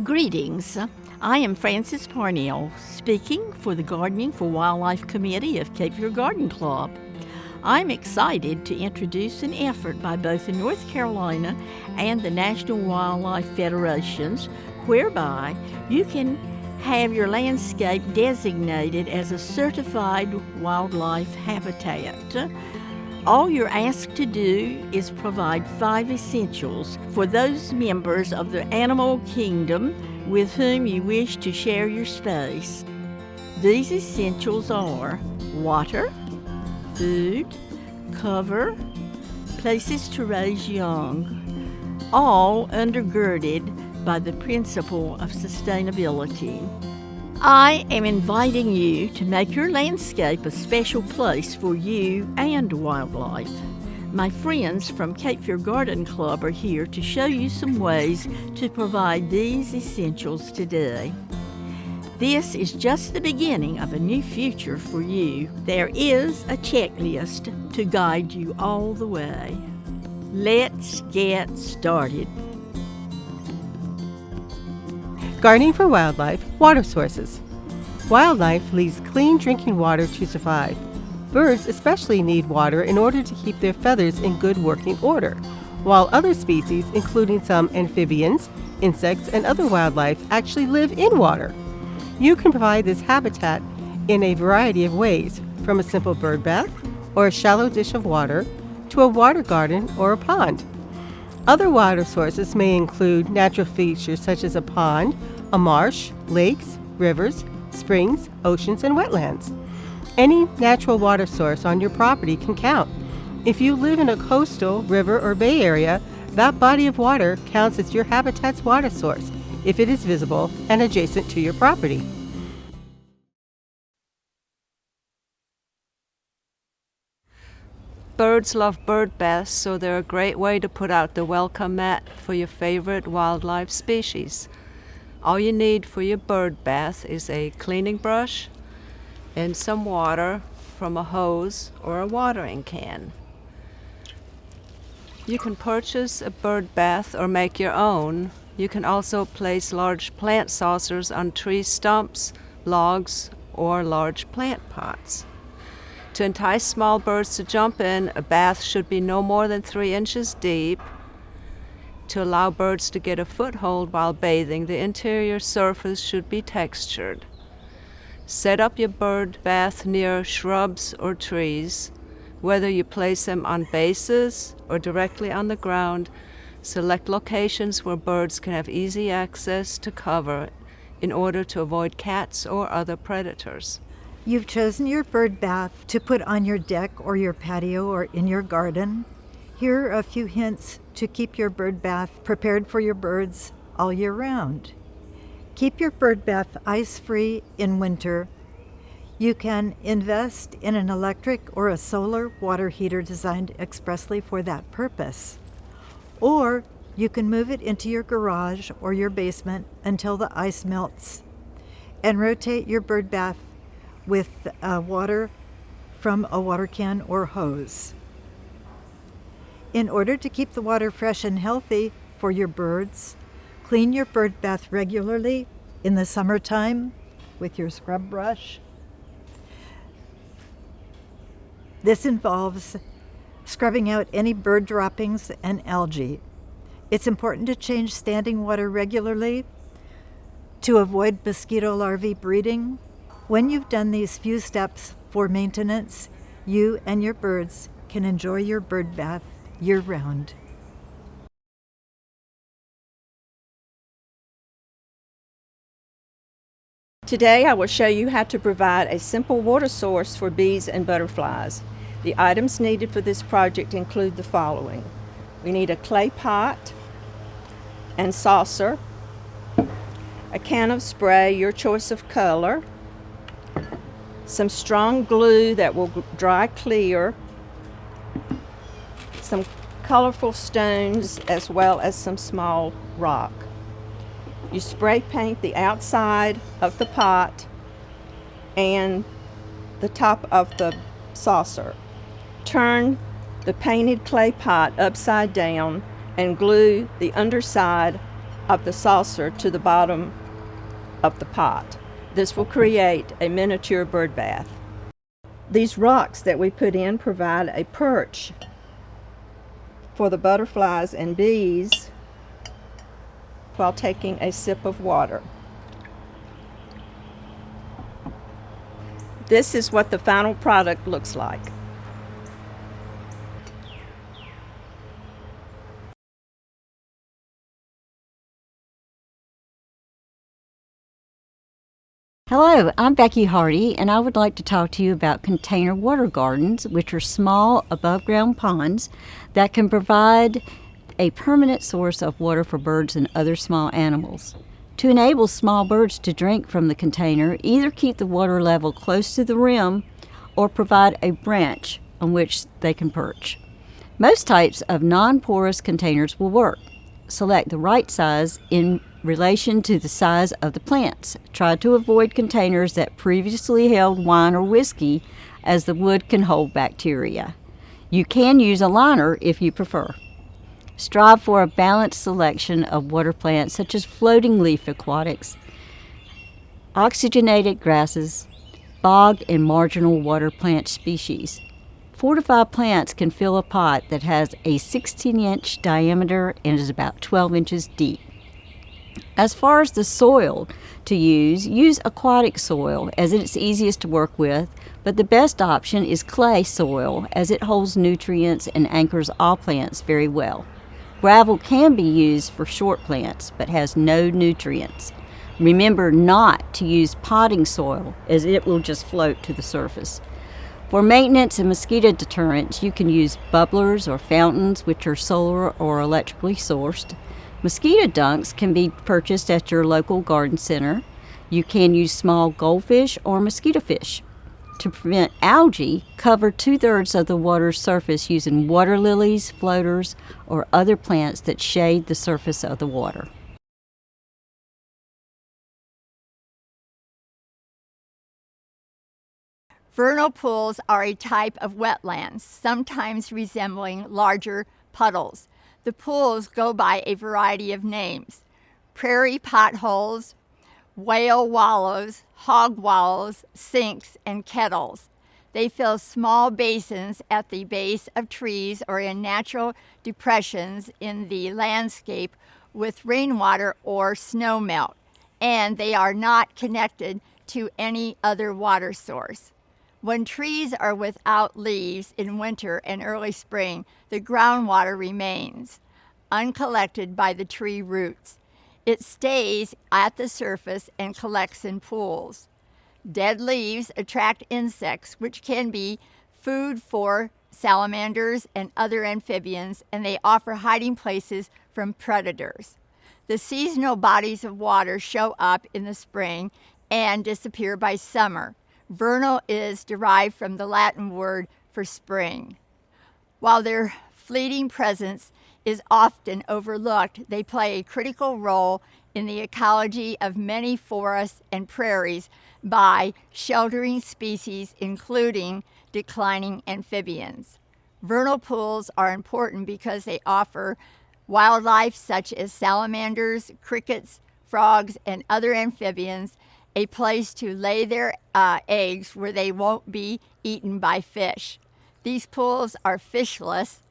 Greetings. I am Frances Parnell, speaking for the Gardening for Wildlife Committee of Cape Fear Garden Club. I'm excited to introduce an effort by both the North Carolina and the National Wildlife Federations whereby you can have your landscape designated as a certified wildlife habitat. All you're asked to do is provide 5 essentials for those members of the animal kingdom with whom you wish to share your space. These essentials are water, food, cover, places to raise young, all undergirded by the principle of sustainability. I am inviting you to make your landscape a special place for you and wildlife. My friends from Cape Fear Garden Club are here to show you some ways to provide these essentials today. This is just the beginning of a new future for you. There is a checklist to guide you all the way. Let's get started. Gardening for Wildlife, water sources. Wildlife needs clean drinking water to survive. Birds especially need water in order to keep their feathers in good working order, while other species, including some amphibians, insects, and other wildlife, actually live in water. You can provide this habitat in a variety of ways, from a simple bird bath or a shallow dish of water to a water garden or a pond. Other water sources may include natural features such as a pond, a marsh, lakes, rivers, springs, oceans, and wetlands. Any natural water source on your property can count. If you live in a coastal, river, or bay area, that body of water counts as your habitat's water source if it is visible and adjacent to your property. Birds love bird baths, so they're a great way to put out the welcome mat for your favorite wildlife species. All you need for your bird bath is a cleaning brush and some water from a hose or a watering can. You can purchase a bird bath or make your own. You can also place large plant saucers on tree stumps, logs, or large plant pots. To entice small birds to jump in, a bath should be no more than 3 inches deep. To allow birds to get a foothold while bathing, the interior surface should be textured. Set up your bird bath near shrubs or trees. Whether you place them on bases or directly on the ground, select locations where birds can have easy access to cover in order to avoid cats or other predators. You've chosen your bird bath to put on your deck or your patio or in your garden. Here are a few hints to keep your bird bath prepared for your birds all year round. Keep your bird bath ice-free in winter. You can invest in an electric or a solar water heater designed expressly for that purpose. Or you can move it into your garage or your basement until the ice melts and rotate your bird bath with water from a water can or hose. In order to keep the water fresh and healthy for your birds, clean your bird bath regularly in the summertime with your scrub brush. This involves scrubbing out any bird droppings and algae. It's important to change standing water regularly to avoid mosquito larvae breeding. When you've done these few steps for maintenance, you and your birds can enjoy your bird bath year-round. Today I will show you how to provide a simple water source for bees and butterflies. The items needed for this project include the following. We need a clay pot and saucer, a can of spray, your choice of color, some strong glue that will dry clear, some colorful stones, as well as some small rock. You spray paint the outside of the pot and the top of the saucer. Turn the painted clay pot upside down and glue the underside of the saucer to the bottom of the pot. This will create a miniature bird bath. These rocks that we put in provide a perch for the butterflies and bees while taking a sip of water. This is what the final product looks like. Hello, I'm Becky Hardy, and I would like to talk to you about container water gardens, which are small above-ground ponds that can provide a permanent source of water for birds and other small animals. To enable small birds to drink from the container, either keep the water level close to the rim or provide a branch on which they can perch. Most types of non-porous containers will work. Select the right size in relation to the size of the plants. Try to avoid containers that previously held wine or whiskey, as the wood can hold bacteria. You can use a liner if you prefer. Strive for a balanced selection of water plants such as floating leaf aquatics, oxygenated grasses, bog and marginal water plant species. 4 to 5 plants can fill a pot that has a 16-inch diameter and is about 12 inches deep. As far as the soil to use aquatic soil as it's easiest to work with, but the best option is clay soil as it holds nutrients and anchors all plants very well. Gravel can be used for short plants but has no nutrients. Remember not to use potting soil as it will just float to the surface. For maintenance and mosquito deterrents, you can use bubblers or fountains, which are solar or electrically sourced. Mosquito dunks can be purchased at your local garden center. You can use small goldfish or mosquito fish. To prevent algae, cover 2/3 of the water's surface using water lilies, floaters, or other plants that shade the surface of the water. Vernal pools are a type of wetlands, sometimes resembling larger puddles. The pools go by a variety of names: prairie potholes, whale wallows, hog wallows, sinks, and kettles. They fill small basins at the base of trees or in natural depressions in the landscape with rainwater or snow melt, and they are not connected to any other water source. When trees are without leaves in winter and early spring, the groundwater remains uncollected by the tree roots. It stays at the surface and collects in pools. Dead leaves attract insects, which can be food for salamanders and other amphibians, and they offer hiding places from predators. The seasonal bodies of water show up in the spring and disappear by summer. Vernal is derived from the Latin word for spring. While their fleeting presence is often overlooked, they play a critical role in the ecology of many forests and prairies by sheltering species, including declining amphibians. Vernal pools are important because they offer wildlife such as salamanders, crickets, frogs, and other amphibians a place to lay their eggs where they won't be eaten by fish. These pools are fishless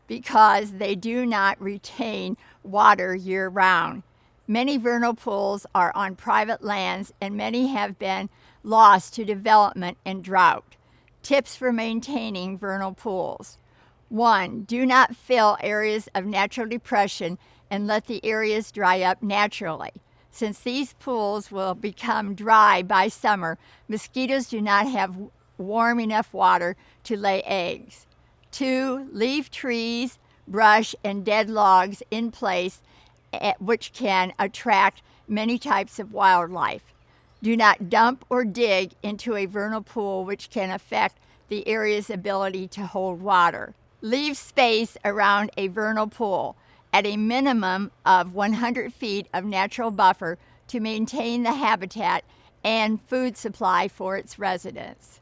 because they do not retain water year-round. Many vernal pools are on private lands, and many have been lost to development and drought. Tips for maintaining vernal pools. 1. Do not fill areas of natural depression and let the areas dry up naturally. Since these pools will become dry by summer, mosquitoes do not have warm enough water to lay eggs. 2. Leave trees, brush, and dead logs in place, which can attract many types of wildlife. Do not dump or dig into a vernal pool, which can affect the area's ability to hold water. Leave space around a vernal pool at a minimum of 100 feet of natural buffer to maintain the habitat and food supply for its residents.